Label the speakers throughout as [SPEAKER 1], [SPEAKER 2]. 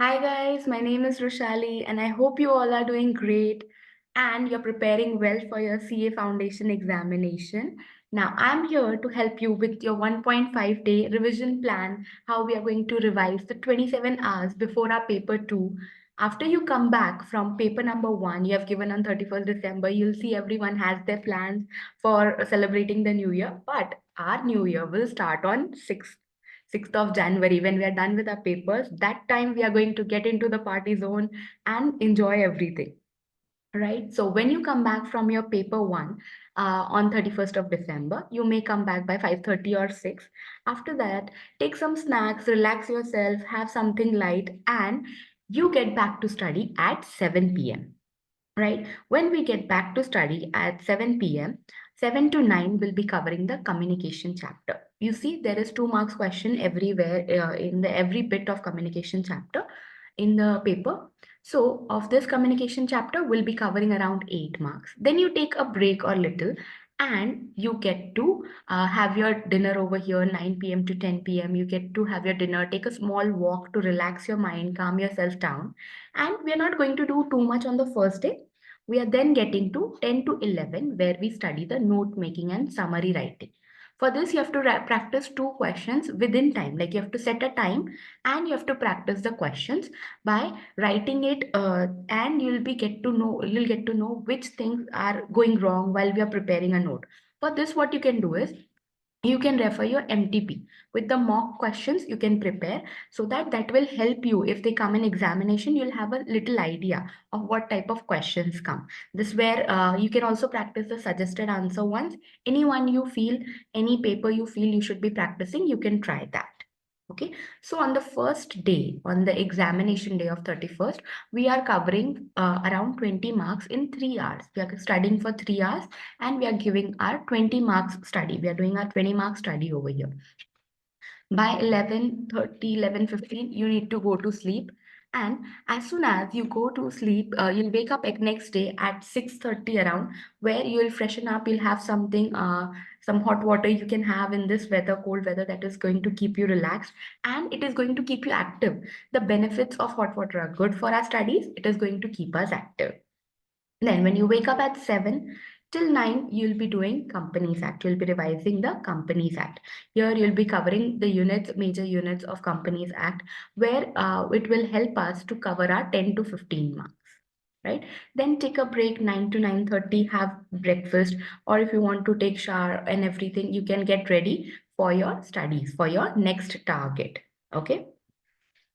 [SPEAKER 1] Hi guys, my name is Roshali and I hope you all are doing great and you're preparing well for your CA Foundation examination. Now I'm here to help you with your 1.5-day revision plan, how we are going to revise the 27 hours before our paper 2. After you come back from paper number 1, you have given on 31st December, you'll see everyone has their plans for celebrating the new year, but our new year will start on 6th of January when we are done with our papers. That time we are going to get into the party zone and enjoy everything. Right. So when you come back from your paper 1 on 31st of December, you may come back by 5:30 or 6. After that, take some snacks, relax yourself, have something light, and you get back to study at 7 p.m. Right. When we get back to study at 7 p.m., 7 to 9 will be covering the communication chapter. You see, there is 2 marks question everywhere in the every bit of communication chapter in the paper. So of this communication chapter, we'll be covering around 8 marks. Then you take a break or little and you get to have your dinner over here 9 p.m. to 10 p.m. You get to have your dinner, take a small walk to relax your mind, calm yourself down. And we are not going to do too much on the first day. We are then getting to 10 to 11 where we study the note making and summary writing. For this, you have to practice 2 questions within time. Like you have to set a time and you have to practice the questions by writing it, and you'll get to know which things are going wrong while we are preparing a note. For this, what you can do is you can refer your MTP with the mock questions you can prepare, so that that will help you if they come in examination. You'll have a little idea of what type of questions come. This where you can also practice the suggested answer ones. Anyone you feel, any paper you feel you should be practicing, you can try that. Okay, so on the first day, on the examination day of 31st, we are covering around 20 marks in 3 hours. We are studying for 3 hours and we are giving our 20 marks study. We are doing our 20 mark study over here. By 11:30, 11:15, you need to go to sleep. And as soon as you go to sleep, you'll wake up next day at 6:30 around, where you'll freshen up, you'll have something, some hot water you can have in this weather, cold weather, that is going to keep you relaxed and it is going to keep you active. The benefits of hot water are good for our studies. It is going to keep us active. Then when you wake up at 7 till 9, you'll be doing Companies Act. You'll be revising the Companies Act. Here you'll be covering the units, major units of Companies Act, where it will help us to cover our 10 to 15 marks. Right? Then take a break 9 to 9:30, have breakfast, or if you want to take shower and everything, you can get ready for your studies, for your next target. Okay.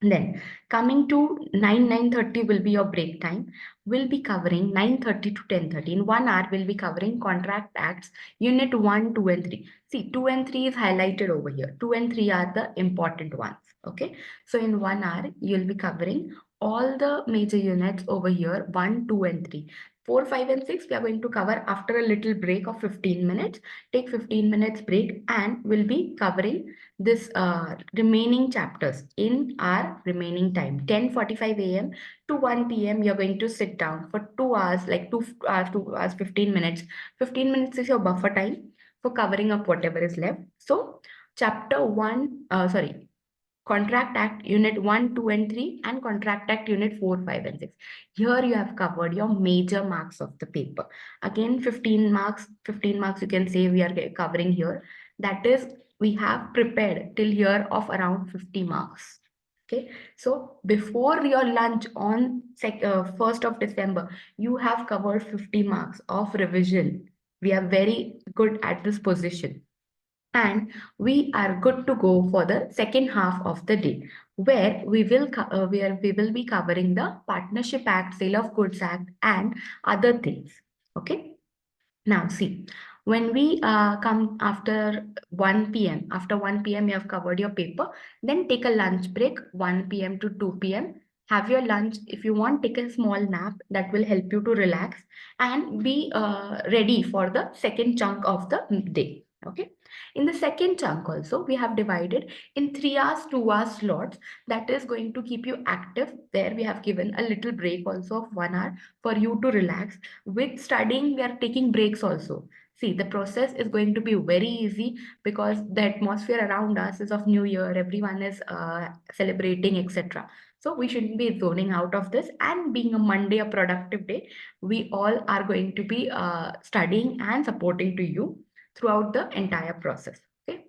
[SPEAKER 1] Then coming to 9:30 will be your break time. We'll be covering 9:30 to 10:30. In 1 hour, we'll be covering Contract Acts, Unit 1, 2, and 3. See, 2 and 3 is highlighted over here. 2 and 3 are the important ones. Okay. So in 1 hour, you'll be covering all the major units over here, 1, 2, and 3. 4, 5, and 6, we are going to cover after a little break of 15 minutes. Take 15 minutes break and we'll be covering this remaining chapters in our remaining time. 10:45 a.m. to 1 p.m. you're going to sit down for 2 hours, like 2 hours, 2 hours, 15 minutes. 15 minutes is your buffer time for covering up whatever is left. So chapter 1, Contract Act Unit 1, 2, and 3, and Contract Act Unit 4, 5, and 6. Here you have covered your major marks of the paper. Again, 15 marks you can say we are covering here. That is, we have prepared till here of around 50 marks. Okay, so before your lunch on 1st of December, you have covered 50 marks of revision. We are very good at this position. And we are good to go for the second half of the day, where we will be covering the Partnership Act, Sale of Goods Act, and other things. Okay. Now see, when we come after 1 p.m., after 1 p.m. you have covered your paper, then take a lunch break 1 p.m. to 2 p.m. Have your lunch. If you want, take a small nap that will help you to relax and be ready for the second chunk of the day. Okay. In the second chunk also, we have divided in 3 hours, 2 hours slots that is going to keep you active. There we have given a little break also of 1 hour for you to relax. With studying, we are taking breaks also. See, the process is going to be very easy because the atmosphere around us is of New Year, everyone is celebrating, etc. So we shouldn't be zoning out of this. And being a Monday, a productive day, we all are going to be studying and supporting to you throughout the entire process. Okay.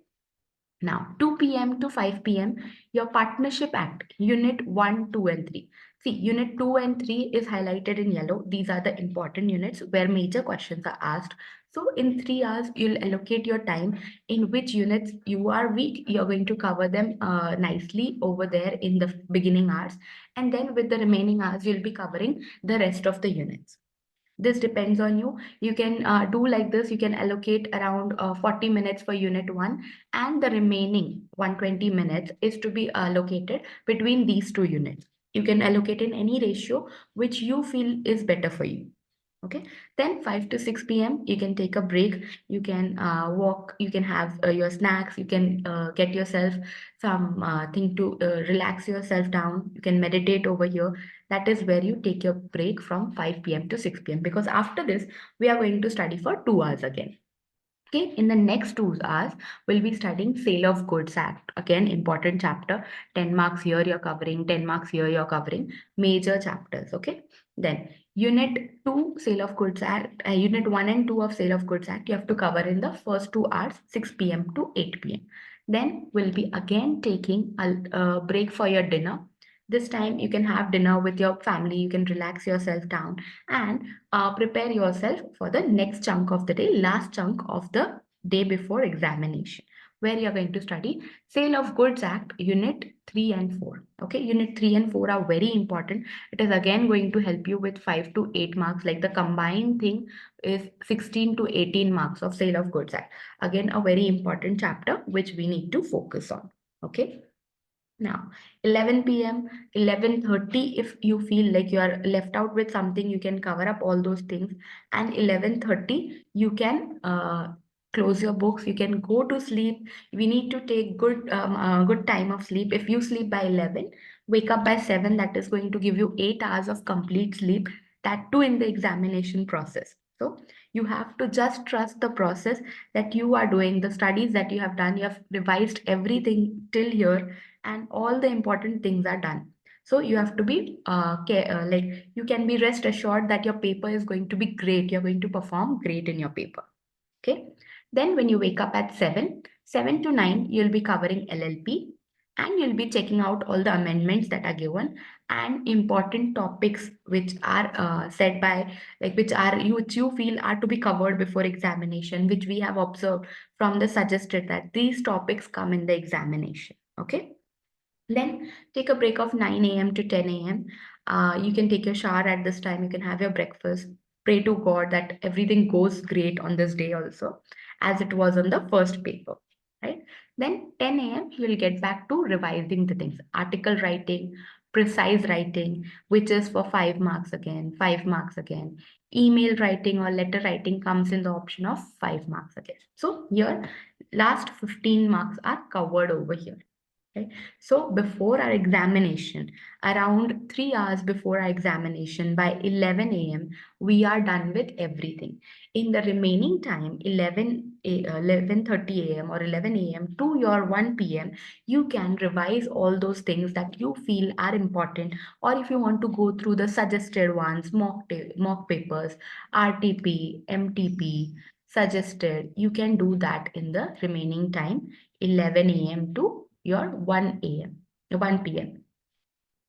[SPEAKER 1] Now, 2 p.m. to 5 p.m., your Partnership Act, Unit 1, 2, and 3. See, Unit 2 and 3 is highlighted in yellow. These are the important units where major questions are asked. So, in 3 hours, you'll allocate your time in which units you are weak. You're going to cover them nicely over there in the beginning hours. And then with the remaining hours, you'll be covering the rest of the units. This depends on you. You can do like this. You can allocate around 40 minutes for unit 1, and the remaining 120 minutes is to be allocated between these two units. You can allocate in any ratio which you feel is better for you. Okay, then 5 to 6 p.m. you can take a break. You can walk, you can have your snacks, you can get yourself some thing to relax yourself down. You can meditate over here. That is where you take your break from 5 p.m. to 6 p.m. because after this we are going to study for 2 hours again. Okay, in the next 2 hours, we'll be studying Sale of Goods Act. Again, important chapter. 10 marks here you're covering, 10 marks here you're covering. Major chapters. Okay. Then Unit 2 Sale of Goods Act, Unit 1 and 2 of Sale of Goods Act, you have to cover in the first 2 hours, 6 p.m. to 8 p.m. Then we'll be again taking a break for your dinner. This time you can have dinner with your family, you can relax yourself down and prepare yourself for the next chunk of the day, last chunk of the day before examination, where you're going to study Sale of Goods Act, Unit 3 and 4. Okay, Unit 3 and 4 are very important. It is again going to help you with 5 to 8 marks, like the combined thing is 16 to 18 marks of Sale of Goods Act. Again, a very important chapter which we need to focus on. Okay. Now, 11 p.m., 11:30, if you feel like you are left out with something, you can cover up all those things. And 11:30, you can close your books, you can go to sleep. We need to take good time of sleep. If you sleep by 11, wake up by 7, that is going to give you 8 hours of complete sleep, that too in the examination process. So you have to just trust the process that you are doing, the studies that you have done, you have revised everything till here and all the important things are done. So you have to be like you can be rest assured that your paper is going to be great. You're going to perform great in your paper. Okay. Then when you wake up at 7 to 9, you'll be covering LLP and you'll be checking out all the amendments that are given and important topics which are said by like which you feel are to be covered before examination, which we have observed from the suggested that these topics come in the examination. Okay. Then take a break of 9 a.m. to 10 a.m. You can take your shower at this time. You can have your breakfast. Pray to God that everything goes great on this day also, as it was on the first paper, right? Then 10 a.m. you will get back to revising the things. Article writing, precise writing, which is for 5 marks again, 5 marks again. Email writing or letter writing comes in the option of 5 marks again. So here, last 15 marks are covered over here. Right? So before our examination, around 3 hours before our examination, by 11 a.m., we are done with everything. In the remaining time, 11:30 a.m. or 11 a.m. to your 1 p.m., you can revise all those things that you feel are important. Or if you want to go through the suggested ones, mock papers, RTP, MTP, suggested, you can do that in the remaining time, 11 a.m. to your 1 a.m. 1 p.m.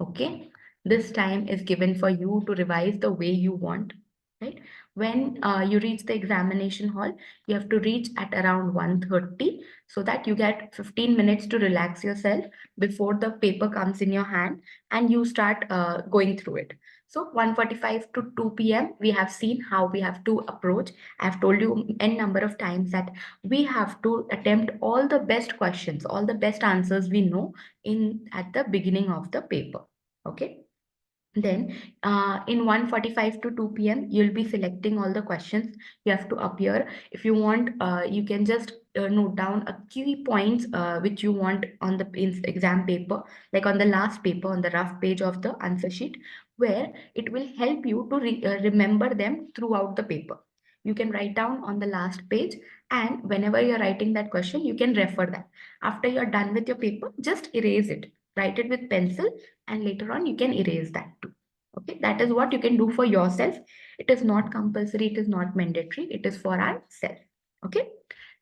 [SPEAKER 1] Okay. This time is given for you to revise the way you want, right? When you reach the examination hall, you have to reach at around 1:30 so that you get 15 minutes to relax yourself before the paper comes in your hand and you start going through it. So 1:45 to 2 p.m., we have seen how we have to approach. I've told you n number of times that we have to attempt all the best questions, all the best answers we know in at the beginning of the paper. Okay. Then in 1:45 to 2 p.m., you'll be selecting all the questions you have to appear. If you want, you can just note down a key points which you want on the exam paper, like on the last paper, on the rough page of the answer sheet, where it will help you to remember them throughout the paper. You can write down on the last page, and whenever you're writing that question, you can refer that. After you're done with your paper, just erase it. Write it with pencil, and later on you can erase that too. Okay, that is what you can do for yourself. It is not compulsory, it is not mandatory, it is for ourselves. Okay,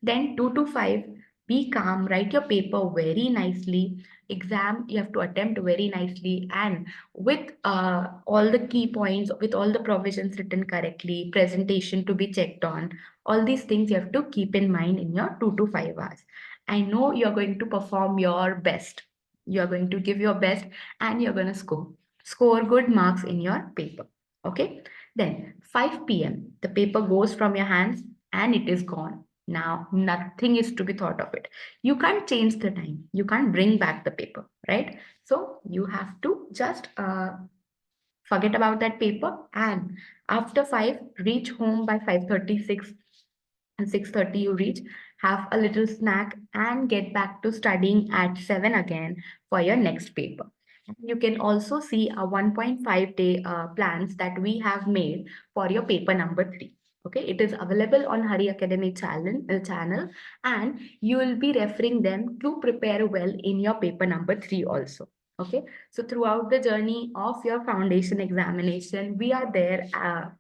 [SPEAKER 1] then 2 to 5, be calm, write your paper very nicely. Exam, you have to attempt very nicely, and with all the key points, with all the provisions written correctly, presentation to be checked on, all these things you have to keep in mind in your 2 to 5 hours. I know you're going to perform your best. You're going to give your best, and you're going to score good marks in your paper. Okay, then 5 p.m. the paper goes from your hands and it is gone. Now nothing is to be thought of it. You can't change the time, you can't bring back the paper, right? So you have to just forget about that paper, and after 5, reach home by 5:36, and 6:30 you reach, have a little snack, and get back to studying at 7 again for your next paper. You can also see a 1.5 day plans that we have made for your paper number 3. Okay, it is available on Hari Academy channel, and you will be referring them to prepare well in your paper number 3 also. Okay, so throughout the journey of your foundation examination, we are there.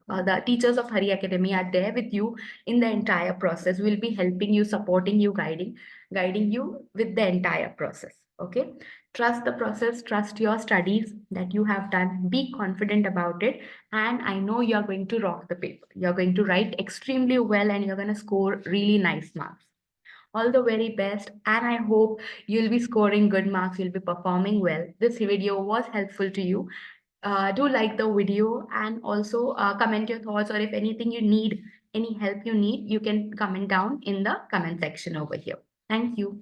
[SPEAKER 1] The teachers of Hari Academy are there with you in the entire process. We'll be helping you, supporting you, guiding you with the entire process. Okay, trust the process, trust your studies that you have done, be confident about it, and I know you're going to rock the paper. You're going to write extremely well, and you're going to score really nice marks. All the very best, and I hope you'll be scoring good marks, you'll be performing well. This video was helpful to you. Do like the video, and also comment your thoughts, or if anything you need, any help you need, you can comment down in the comment section over here. Thank you.